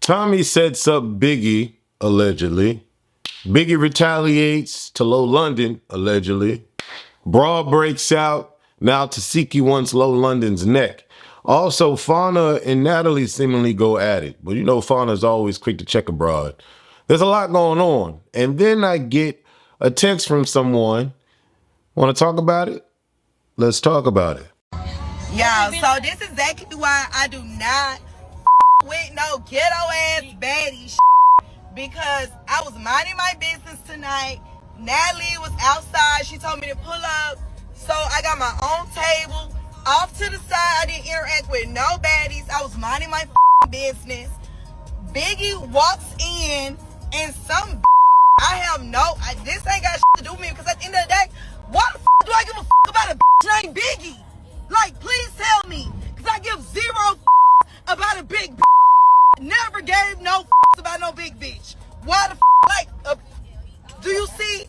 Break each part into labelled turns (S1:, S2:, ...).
S1: Tommie sets up Biggie, allegedly. Biggie retaliates to Low London, allegedly. Brawl breaks out. Now Tesehki wants Low London's neck. Also, Fauna and Natalie seemingly go at it. But you know Fauna's always quick to check a broad. There's a lot going on. And then I get a text from someone. Want to talk about it? Let's talk about it.
S2: Yeah, so this is exactly why I do not with no ghetto-ass baddie because I was minding my business tonight. Natalie was outside. She told me to pull up. So I got my own table. Off to the side, I didn't interact with no baddies. I was minding my business. Biggie walks in and some this ain't got to do with me because at the end of the day, why the do I give a about a named Biggie? Like, please tell me. Because I give zero about a big never gave no about no big bitch. Why the do you see?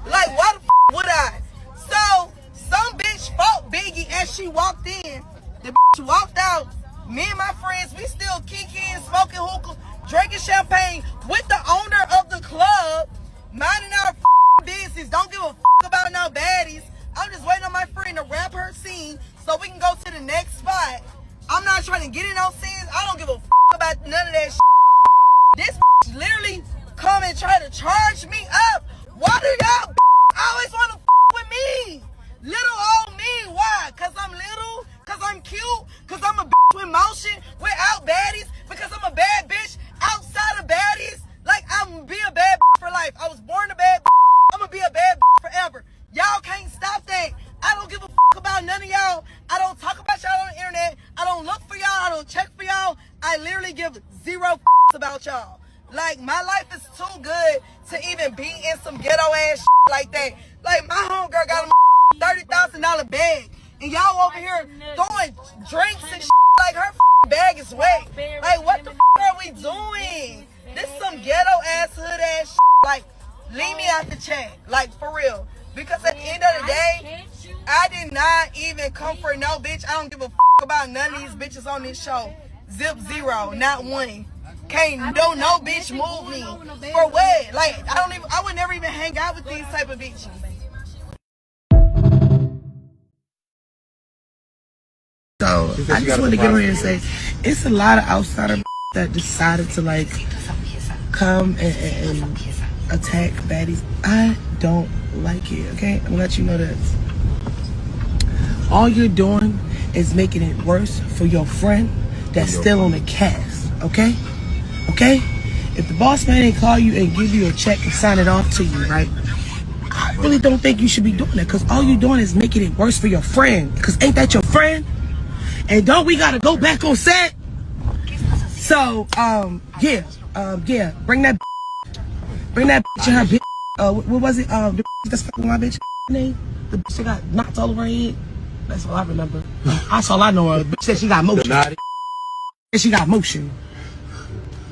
S2: Like, why the would I? So, some bitch fought Biggie as she walked in. The bitch walked out. Me and my friends, we still kicking, smoking hookah, drinking champagne with the owner of the club, minding our business. Don't give a about no baddies. I'm just waiting on my friend to wrap her scene so we can go to the next spot. I'm not trying to get in those scenes. I don't give a about none of that This literally come and try to charge me up. Why do y'all always want to with me? Little old me. Why? Because I'm little? Because I'm cute? Because I'm a with motion without baddies? Because I'm a bad bitch outside of baddies? Like, I'm going to be a bad for life. I was born a bad I'm going to be a bad forever. Y'all can't stop that. I don't give a about none of y'all. I don't talk about y'all on the internet. I don't look for y'all. I don't check for y'all. I literally give zero about y'all. Like, my life is too good to even be in some ghetto ass like that. Like, my homegirl got a $30,000 bag. And y'all over here throwing drinks and like her bag is wet. Like, what the are we doing? This some ghetto ass hood ass Like, leave me out the chat. Like, for real. Because at the end of the day, I did not even come for no bitch. I don't give a about none of these bitches on this show. Zip zero, not one. Can't no bitch move me. For what? Like, I would never even hang out with these type of bitches.
S3: So I just want to get on here and say, it's a lot of outsider that decided to like come and attack baddies. I don't like it, okay? I'm gonna let you know this. All you're doing is making it worse for your friend that's still on the cast, okay? Okay? If the boss man ain't call you and give you a check and sign it off to you, right? I really don't think you should be doing that because all you're doing is making it worse for your friend. Because ain't that your friend? And don't we gotta go back on set? So, yeah, bring that bitch and her bitch. What was it? The that's fucking my bitch name? The bitch that got knocked all over her head. That's all I remember. That's all I know of. The bitch said she got motion. And she got motion.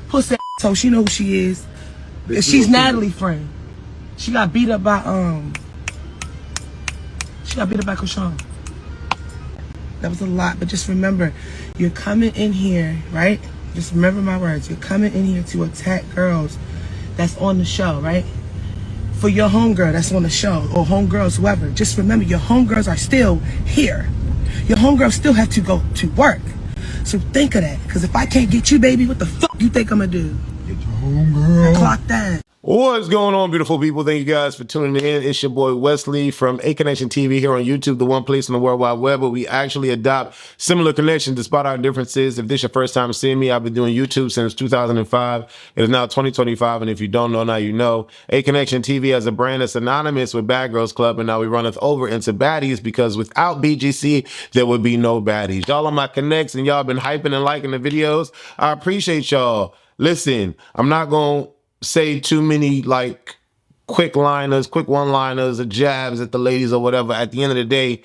S3: Pussy so she know who she is. And she's Natalie's friend. She got beat up by Chrisean. That was a lot, but just remember, you're coming in here, right? Just remember my words. You're coming in here to attack girls that's on the show, right? For your homegirl that's on the show, or homegirls, whoever. Just remember, your homegirls are still here. Your homegirls still have to go to work. So think of that, because if I can't get you, baby, what the fuck you think I'm gonna do? Get your homegirl. Clock that.
S1: What's going on, beautiful people? Thank you guys for tuning in. It's your boy Wesley from A Connection TV here on YouTube, the one place on the World Wide Web where we actually adopt similar connections despite our differences. If this is your first time seeing me, I've been doing YouTube since 2005. It is now 2025, and if you don't know, now you know. A Connection TV as a brand is synonymous with Bad Girls Club, and now we runneth over into Baddies because without BGC, there would be no Baddies. Y'all are my connects, and y'all been hyping and liking the videos. I appreciate y'all. Listen, I'm not going to say too many like quick one-liners or jabs at the ladies or whatever. At the end of the day,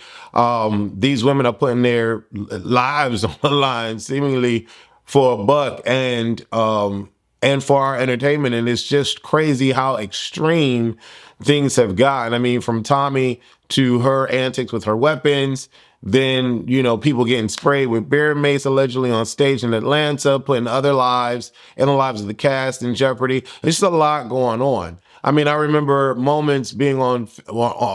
S1: these women are putting their lives on the line seemingly for a buck and for our entertainment. And it's just crazy how extreme things have gotten. I mean, from Tommie to her antics with her weapons, Then, you know, people getting sprayed with bear mace allegedly on stage in Atlanta, putting other lives and the lives of the cast in jeopardy. There's just a lot going on. I mean, I remember moments being on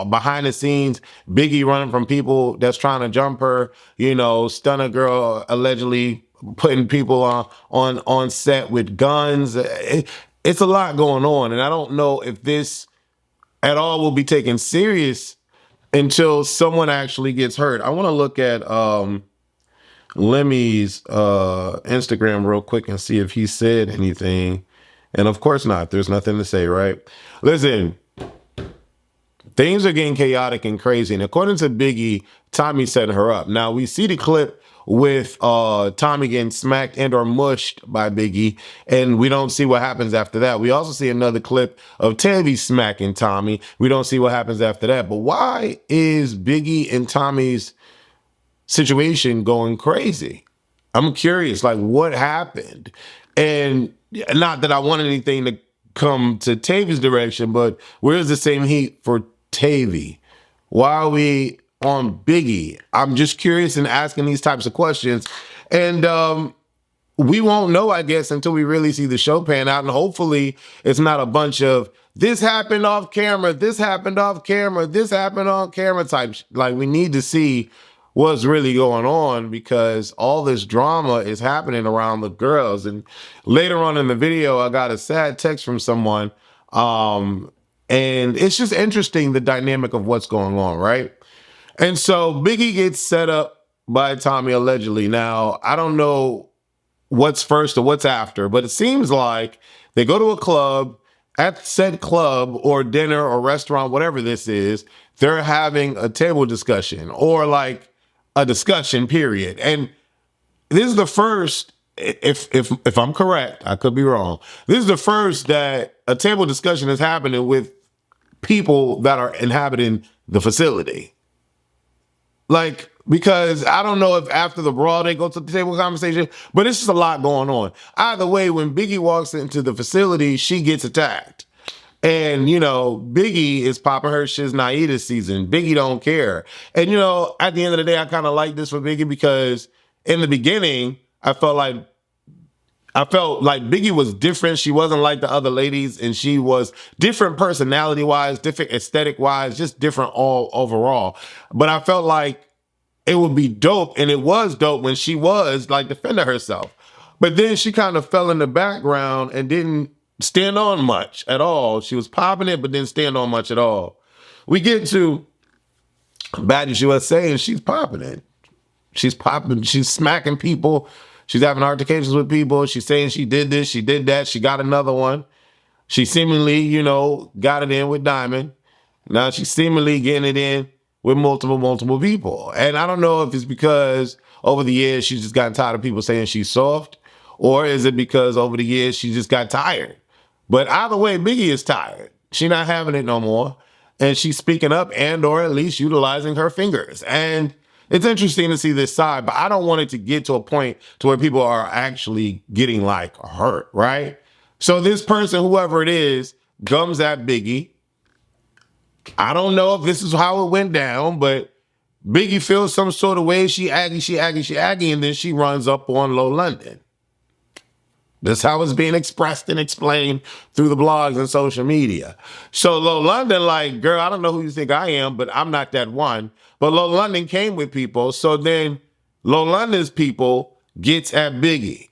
S1: behind the scenes, Biggie running from people that's trying to jump her, you know, stun a girl, allegedly putting people on set with guns. It's a lot going on. And I don't know if this at all will be taken serious until someone actually gets hurt. I want to look at Lemmy's Instagram real quick and see if he said anything. And of course not. There's nothing to say, right? Listen, things are getting chaotic and crazy. And according to Biggie, Tommie set her up. Now, we see the clip with Tommie getting smacked and or mushed by Biggie, and we don't see what happens after that. We also see another clip of Tavi smacking Tommie. We don't see what happens after that. But why is Biggie and Tommie's situation going crazy? I'm curious, like, what happened? And not that I want anything to come to Tavi's direction, but where's the same heat for Tavi? Why are we on Biggie? I'm just curious and asking these types of questions. And we won't know, I guess, until we really see the show pan out. And hopefully it's not a bunch of this happened off camera, this happened off camera, this happened on camera type. Like, we need to see what's really going on, because all this drama is happening around the girls. And later on in the video, I got a sad text from someone. And it's just interesting, the dynamic of what's going on, right? And so Biggie gets set up by Tommie allegedly. Now, I don't know what's first or what's after, but it seems like they go to a club. At said club or dinner or restaurant, whatever this is, they're having a table discussion or like a discussion period. And this is the first, if I'm correct, I could be wrong. This is the first that a table discussion is happening with people that are inhabiting the facility. Like, because I don't know if after the brawl they go to the table conversation, but it's just a lot going on. Either way, when Biggie walks into the facility, she gets attacked. And, you know, Biggie is popping her shiznai this season. Biggie don't care. And, you know, at the end of the day, I kind of like this for Biggie, because in the beginning, I felt like Biggie was different. She wasn't like the other ladies, and she was different personality-wise, different aesthetic-wise, just different all overall. But I felt like it would be dope, and it was dope when she was like defending herself. But then she kind of fell in the background and didn't stand on much at all. She was popping it, but didn't stand on much at all. We get to Baddies USA, and she's popping it. She's popping, she's smacking people. She's having altercations with people. She's saying she did this, she did that. She got another one. She seemingly, you know, got it in with Diamond. Now she's seemingly getting it in with multiple people. And I don't know if it's because over the years she's just gotten tired of people saying she's soft, or is it because over the years she just got tired? But either way, Biggie is tired. She's not having it no more. And she's speaking up and or at least utilizing her fingers. And it's interesting to see this side, but I don't want it to get to a point to where people are actually getting like hurt, right? So this person, whoever it is, comes at Biggie. I don't know if this is how it went down, but Biggie feels some sort of way. She aggy, and then she runs up on Low London. That's how it's being expressed and explained through the blogs and social media. So Low London, like, girl, I don't know who you think I am, but I'm not that one. But Low London came with people. So then Low London's people gets at Biggie,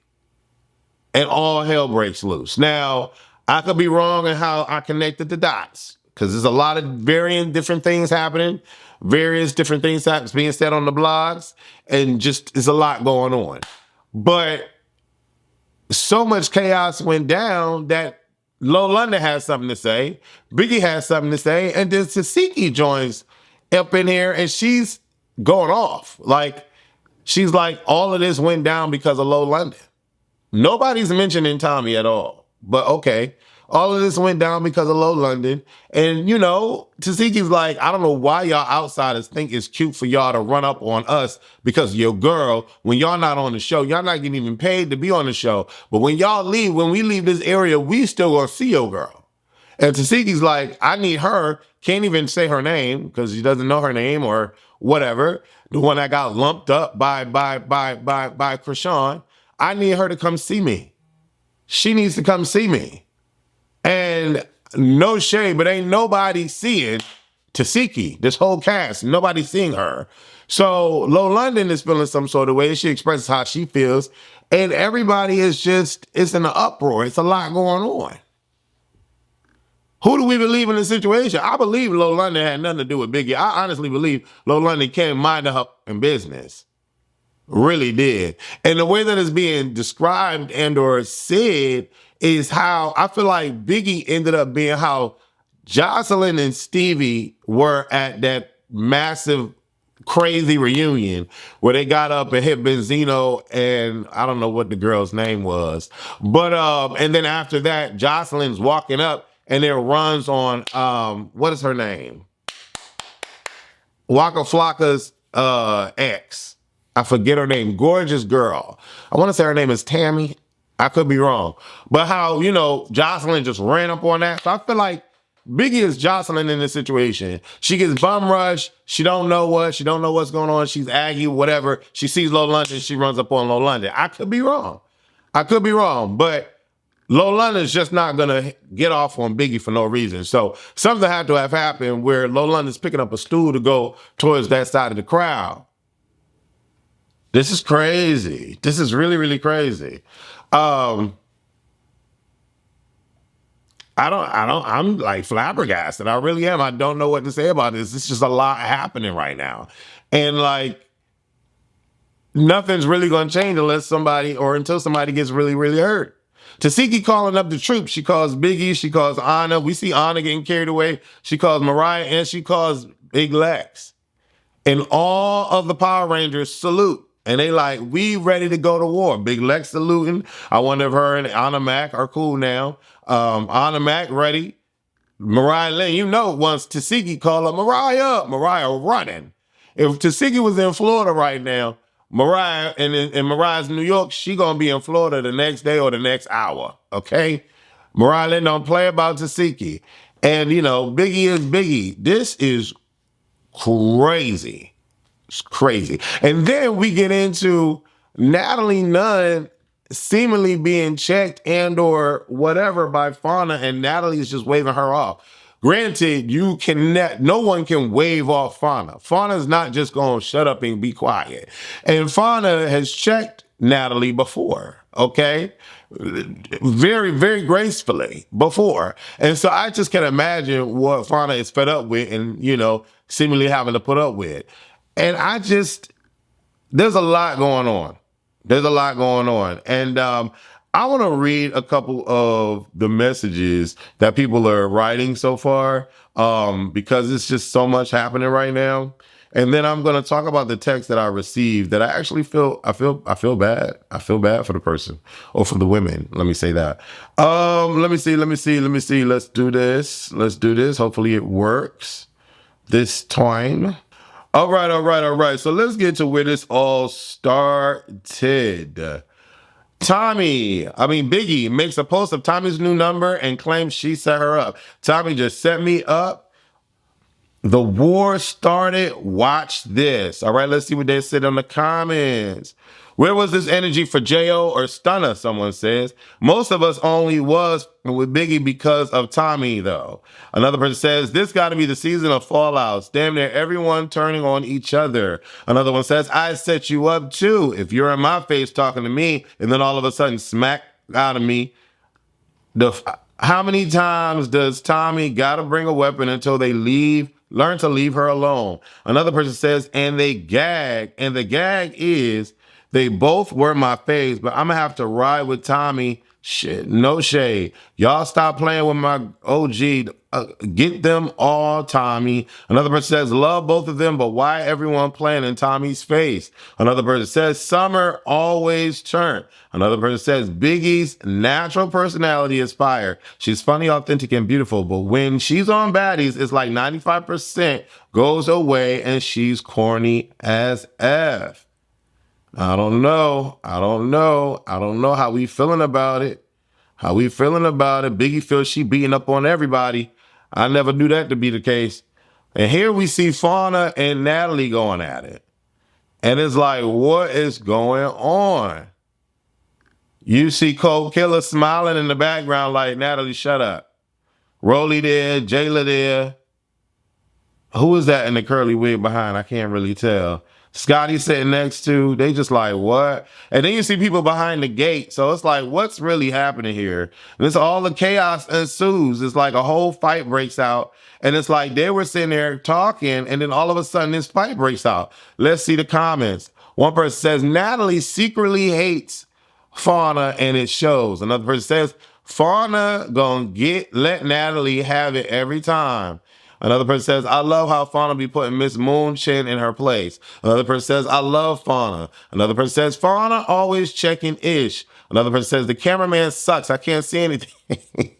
S1: and all hell breaks loose. Now, I could be wrong in how I connected the dots, because there's a lot of varying different things happening, various different things being said on the blogs, and just there's a lot going on. But so much chaos went down that Low London has something to say, Biggie has something to say, and then Tesehki joins up in here, and she's going off. Like, she's like, all of this went down because of Low London. Nobody's mentioning Tommie at all, but okay. All of this went down because of Low London. And, you know, Tesehki's like, I don't know why y'all outsiders think it's cute for y'all to run up on us because of your girl when y'all not on the show. Y'all not getting even paid to be on the show. But when y'all leave, when we leave this area, we still gonna see your girl. And Tesehki's like, I need her, can't even say her name because she doesn't know her name or whatever. The one that got lumped up by chrisean. I need her to come see me. She needs to come see me. And no shade, but ain't nobody seeing Tesehki, this whole cast, nobody seeing her. So Low London is feeling some sort of way. She expresses how she feels. And everybody is just, it's in an uproar. It's a lot going on. Who do we believe in the situation? I believe Low London had nothing to do with Biggie. I honestly believe Low London came mind her in business. Really did. And the way that it's being described and or said is how I feel like Biggie ended up being how Jocelyn and Stevie were at that massive, crazy reunion where they got up and hit Benzino and I don't know what the girl's name was. But, and then after that, Jocelyn's walking up and there runs on, what is her name? Waka Flocka's ex. I forget her name. Gorgeous girl. I want to say her name is Tammy. I could be wrong. But how, you know, Jocelyn just ran up on that. So I feel like Biggie is Jocelyn in this situation. She gets bum rushed. She don't know what's going on. She's aggy, whatever. She sees Low London. She runs up on Low London. I could be wrong. But Low London's just not going to get off on Biggie for no reason. So something had to have happened where Low London's picking up a stool to go towards that side of the crowd. This is crazy. This is really, really crazy. I'm like flabbergasted. I really am. I don't know what to say about this. It's just a lot happening right now. And like, nothing's really going to change unless until somebody gets really, really hurt. Tesehki calling up the troops. She calls Biggie. She calls Ahna. We see Ahna getting carried away. She calls Mariah and she calls Biglex. And all of the Power Rangers salute. And they like, we ready to go to war. Biglex saluting. I wonder if her and ahnamac are cool now. Ahnamac ready. Mariah Lynn, you know, once Tesehki called up Mariah running. If Tesehki was in Florida right now, Mariah, and Mariah's in New York, she gonna be in Florida the next day or the next hour, okay? Mariah Lynn don't play about Tesehki. And, you know, Biggie is Biggie. This is crazy. It's crazy. And then we get into natalienunn seemingly being checked and or whatever by Fauna, and Natalie's just waving her off. Granted, no one can wave off Fauna. Fauna's not just going to shut up and be quiet. And Fauna has checked Natalie before, okay? Very, very gracefully before. And so I just can imagine what Fauna is fed up with and, you know, seemingly having to put up with. And there's a lot going on. And I want to read a couple of the messages that people are writing so far because it's just so much happening right now. And then I'm going to talk about the text that I received that I actually feel bad. I feel bad for the person or for the women. Let me say that. Let me see. Let's do this. Hopefully it works this time. All right. So let's get to where this all started. Biggie makes a post of Tommie's new number and claims she set her up. Tommie just set me up. The war started. Watch this. All right, let's see what they said on the comments. Where was this energy for J.O. or Stunner, someone says. Most of us only was with Biggie because of Tommie, though. Another person says, this got to be the season of fallouts. Damn near everyone turning on each other. Another one says, I set you up, too. If you're in my face talking to me, and then all of a sudden smack out of me, how many times does Tommie got to bring a weapon until they learn to leave her alone? Another person says, and they gag. And the gag is, they both were my faves, but I'm going to have to ride with Tommie. Shit, no shade. Y'all stop playing with my OG. Get them all, Tommie. Another person says, love both of them, but why everyone playing in Tommie's face? Another person says, summer always turn. Another person says, Biggie's natural personality is fire. She's funny, authentic, and beautiful, but when she's on Baddies, it's like 95% goes away and she's corny as F. I don't know how we feeling about it. How we feeling about it? Biggie feels she beating up on everybody. I never knew that to be the case. And here we see Fauna and Natalie going at it. And it's like, what is going on? You see Koldkilla smiling in the background like, Natalie, shut up. Rollie there, Jayla there. Who is that in the curly wig behind? I can't really tell. Scotty sitting next to, they just like, what? And then you see people behind the gate. So it's like, what's really happening here? And it's all the chaos ensues. It's like a whole fight breaks out. And it's like they were sitting there talking, and then all of a sudden this fight breaks out. Let's see the comments. One person says, Natalie secretly hates Fauna, and it shows. Another person says, Fauna gonna let Natalie have it every time. Another person says, I love how Fauna be putting Miss Moonchin in her place. Another person says, I love Fauna. Another person says, Fauna always checking ish. Another person says, the cameraman sucks. I can't see anything.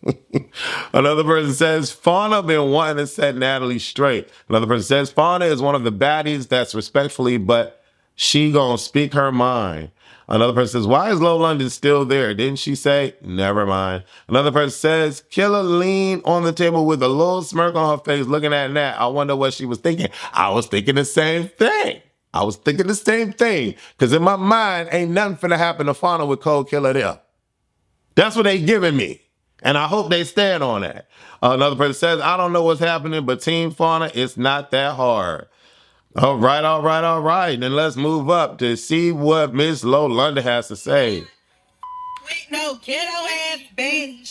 S1: Another person says, Fauna been wanting to set Natalie straight. Another person says, Fauna is one of the baddies that's respectfully, but she gonna speak her mind. Another person says, why is Low London still there? Didn't she say? Never mind. Another person says, Killer leaned on the table with a little smirk on her face looking at Nat. I wonder what she was thinking. I was thinking the same thing. Because in my mind, ain't nothing finna happen to Fauna with Koldkilla there. That's what they giving me. And I hope they stand on that. Another person says, I don't know what's happening, but Team Fauna, it's not that hard. All right. Then let's move up to see what Miss Low London has to say.
S2: With no ghetto ass baby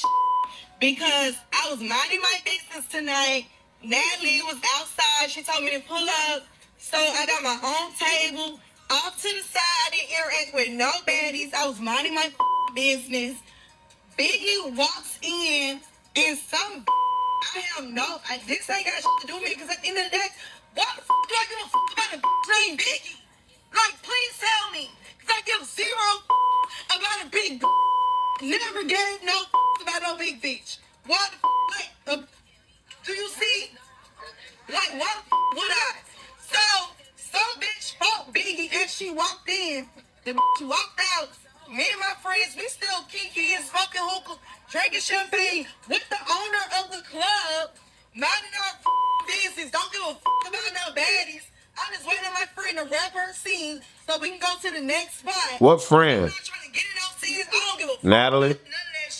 S2: because I was minding my business tonight. Natalie was outside. She told me to pull up. So I got my own table off to the side. I didn't interact with no baddies. I was minding my business. Biggie walks in and some this ain't got shit to do with me because at the end of the day, what the do I give a about a named Biggie? Like, please tell me. Because I give zero about a big never gave no about no big bitch. What do you see? Like, what would I? So, some bitch fought Biggie and she walked in. The she walked out. Me and my friends, we still Kiki and smoking hookah, drinking champagne with the owner of the club, minding our business. Don't give a about no baddies. I'm just waiting on my friend to rap her scene so we can go to the next spot.
S1: What friend?
S2: I'm not trying to get in those scenes. I don't give a
S1: Natalie?
S2: None of that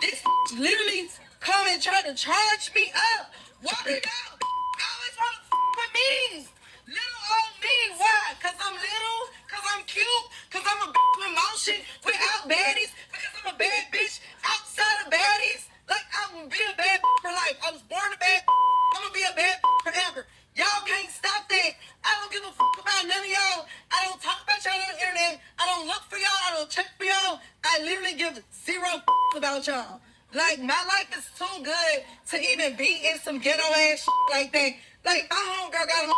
S2: This literally come and try to charge me up. What do you know? I always want to with me. Little old me. Why? Because I'm little? Because I'm cute? Because I'm a with motion without baddies? Because I'm a bad bitch outside of baddies? Like, I'm going to be a bad for life. I was born a bad I'm going to be a bad forever. Y'all can't stop that. I don't give a about none of y'all. I don't talk about y'all on the internet. I don't look for y'all. I don't check for y'all. I literally give zero about y'all. Like, my life is too good to even be in some ghetto ass like that. Like, my homegirl got a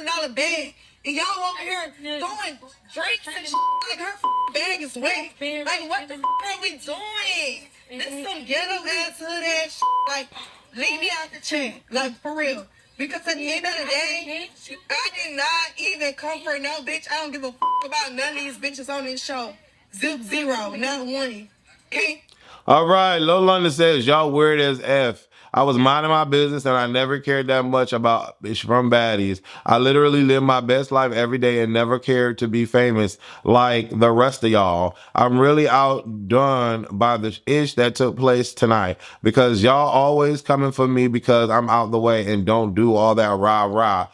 S2: $30,000 bag, and y'all over here throwing drinks and like her bag is wet. Like, what the are we doing? This is some ghetto ass hood ass Like, leave me out the chat. Like, for real. Because at the end of the day, I did not even come for no bitch. I don't give a about none of these bitches on this show. Zero, not one. Okay?
S1: All right, Low London says, y'all weird as F. I was minding my business and I never cared that much about bitch from baddies. I literally live my best life every day and never cared to be famous like the rest of y'all. I'm really outdone by the ish that took place tonight because y'all always coming for me because I'm out the way and don't do all that rah-rah.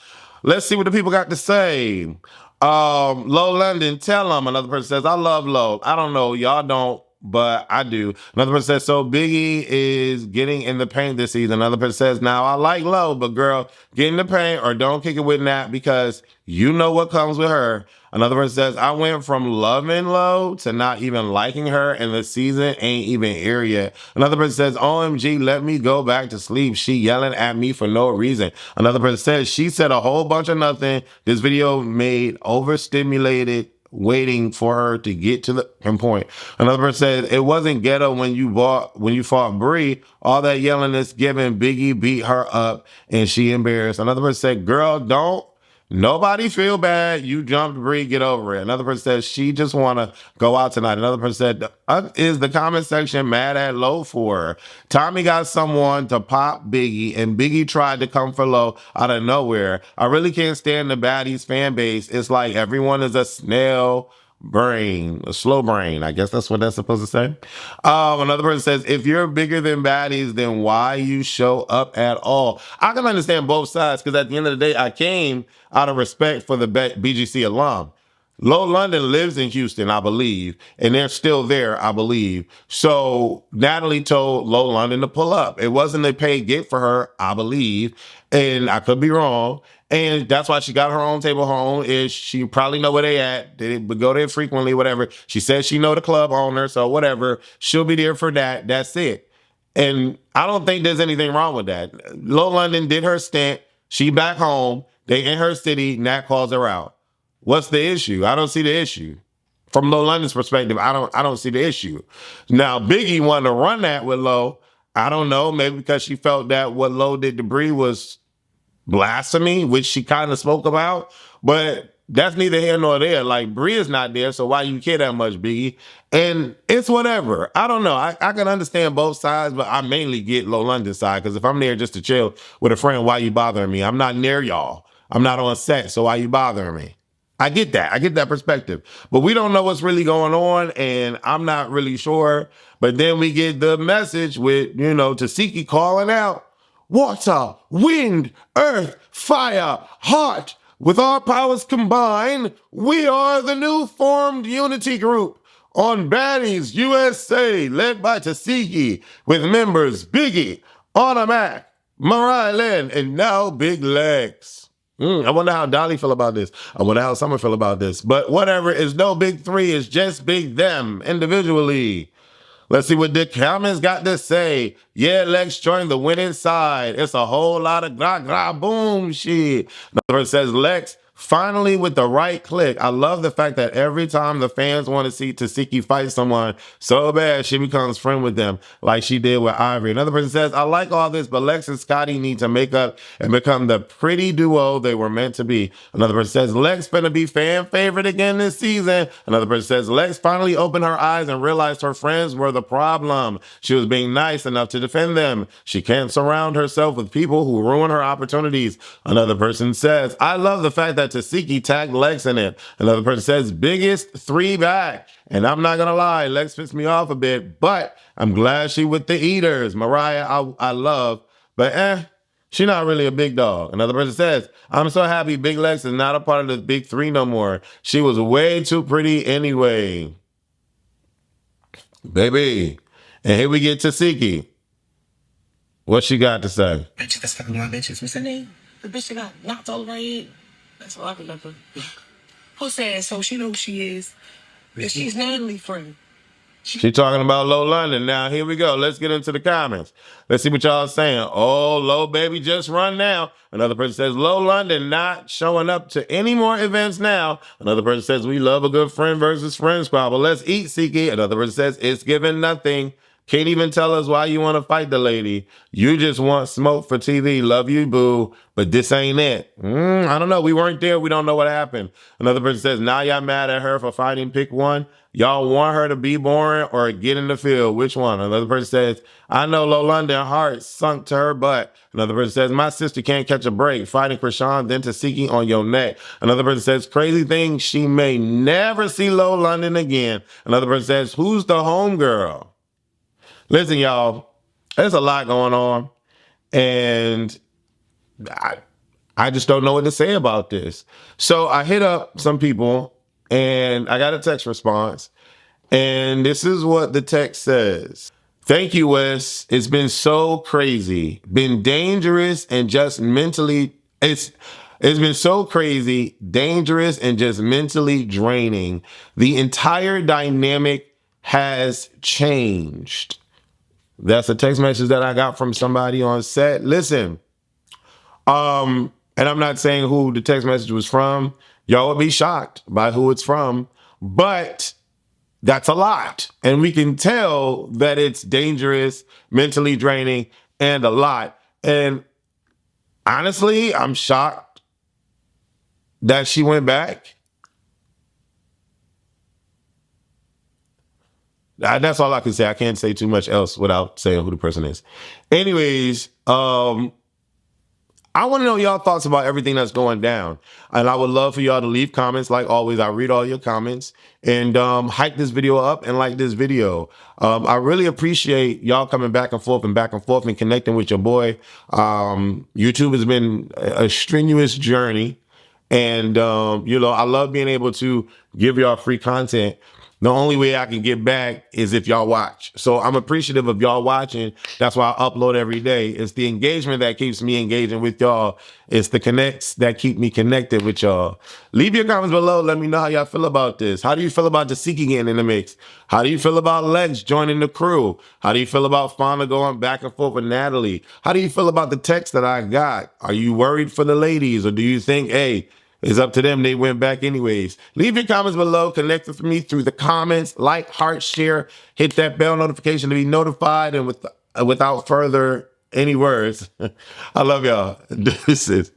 S1: Let's see what the people got to say. Low London, tell them. Another person says, I love Low. I don't know. Y'all don't. But I do. Another person says, so Biggie is getting in the paint this season. Another person says, now I like Low, but girl, get in the paint or don't kick it with Nat because you know what comes with her. Another person says, I went from loving Low to not even liking her and the season ain't even here yet. Another person says, OMG, let me go back to sleep. She yelling at me for no reason. Another person says, she said a whole bunch of nothing. This video made overstimulated waiting for her to get to the point. Another person said it wasn't ghetto when you fought Bree. All that yelling is giving Biggie beat her up and she embarrassed. Another person said, girl, don't Nobody feel bad. You jumped Bree, get over it. Another person says she just want to go out tonight. Another person said, is the comment section mad at Low for? Tommie got someone to pop Biggie, and Biggie tried to come for Low out of nowhere. I really can't stand the Baddies fan base. It's like everyone is a snail brain, a slow brain. I guess that's what that's supposed to say. Another person says, if you're bigger than Baddies, then why you show up at all? I can understand both sides, because at the end of the day, I came out of respect for the BGC alum. Low London lives in Houston, I believe, and they're still there, I believe. So Natalie told Low London to pull up. It wasn't a paid gig for her, I believe, and I could be wrong. And that's why she got her own table, her own ish. She probably know where they at. They would go there frequently, whatever. She says she know the club owner, so whatever. She'll be there for that. That's it. And I don't think there's anything wrong with that. Low London did her stint. She back home. They in her city. Nat calls her out. What's the issue? I don't see the issue. From Low London's perspective, I don't see the issue. Now, Biggie wanted to run that with Low. I don't know, maybe because she felt that what Low did to Bree was blasphemy, which she kind of spoke about, but that's neither here nor there. Like, Bree is not there, so why you care that much, Biggie? And it's whatever. I don't know. I can understand both sides, but I mainly get Low London side, because if I'm there just to chill with a friend, why you bothering me? I'm not near y'all. I'm not on set, so why you bothering me? I get that. I get that perspective. But we don't know what's really going on, and I'm not really sure. But then we get the message with, Tiski calling out, water, wind, earth, fire, heart. With our powers combined, we are the new formed unity group on Baddies USA, led by Tiki, with members Biggie, ahnamac, Lynn, and now Biglex. I wonder how Dolly feel about this. I wonder how Summer feel about this. But whatever, it's no big three. It's just big them individually. Let's see what the comments got to say. Yeah, Lex joined the winning side. It's a whole lot of gra boom shit. Another says, Lex, finally with the right click. I love the fact that every time the fans want to see Tesehki fight someone so bad, she becomes friend with them like she did with Ivori. Another person says, I like all this, but Lex and Scotty need to make up and become the pretty duo they were meant to be. Another person says, Lex finna be fan favorite again this season. Another person says, Lex finally opened her eyes and realized her friends were the problem. She was being nice enough to defend them. She can't surround herself with people who ruin her opportunities. Another person says, I love the fact that Tesehki tagged Lex in it. Another person says, biggest three back. And I'm not gonna lie, Lex pissed me off a bit, but I'm glad she with the eaters. Mariah, I love, but she not really a big dog. Another person says, I'm so happy Biglex is not a part of the big three no more. She was way too pretty anyway. Baby. And here we get Tesehki. What she got to say?
S3: Bitch, that's one of my bitches. What's her name? The bitch that got knocked all over her head. That's all I remember. Who said so? She knows who she is. And she's Natalie's friend.
S1: She talking about Low London. Now, here we go. Let's get into the comments. Let's see what y'all saying. Oh, Low baby, just run now. Another person says, Low London not showing up to any more events now. Another person says, we love a good friend versus friend squabble. Let's eat, Suki. Another person says, it's giving nothing. Can't even tell us why you want to fight the lady. You just want smoke for TV. Love you, boo. But this ain't it. I don't know. We weren't there. We don't know what happened. Another person says, now y'all mad at her for fighting. Pick one. Y'all want her to be boring or get in the field. Which one? Another person says, I know Low London heart sunk to her butt. Another person says, my sister can't catch a break. Fighting chrisean, then Tesehki on your neck. Another person says, crazy thing, she may never see Low London again. Another person says, who's the homegirl? Listen, y'all, there's a lot going on, and I just don't know what to say about this. So I hit up some people, and I got a text response, and this is what the text says. Thank you, Wes. It's been so crazy, been dangerous, and just mentally, it's been so crazy, dangerous, and just mentally draining. The entire dynamic has changed. That's a text message that I got from somebody on set. Listen, and I'm not saying who the text message was from. Y'all would be shocked by who it's from, but that's a lot. And we can tell that it's dangerous, mentally draining, and a lot. And honestly, I'm shocked that she went back. That's all I can say. I can't say too much else without saying who the person is. Anyways, I want to know y'all thoughts about everything that's going down. And I would love for y'all to leave comments. Like always, I read all your comments and hype this video up and like this video. I really appreciate y'all coming back and forth and connecting with your boy. YouTube has been a strenuous journey. And, you know, I love being able to give y'all free content. The only way I can get back is if y'all watch. So I'm appreciative of y'all watching. That's why I upload every day. It's the engagement that keeps me engaging with y'all. It's the connects that keep me connected with y'all. Leave your comments below. Let me know how y'all feel about this. How do you feel about the Tiki getting in the mix? How do you feel about Lex joining the crew? How do you feel about Fauna going back and forth with Natalie? How do you feel about the text that I got? Are you worried for the ladies, or do you think, hey, it's up to them, they went back anyways? Leave your comments below. Connect with me through the comments. Like, heart, share. Hit that bell notification to be notified. And without further any words, I love y'all. This is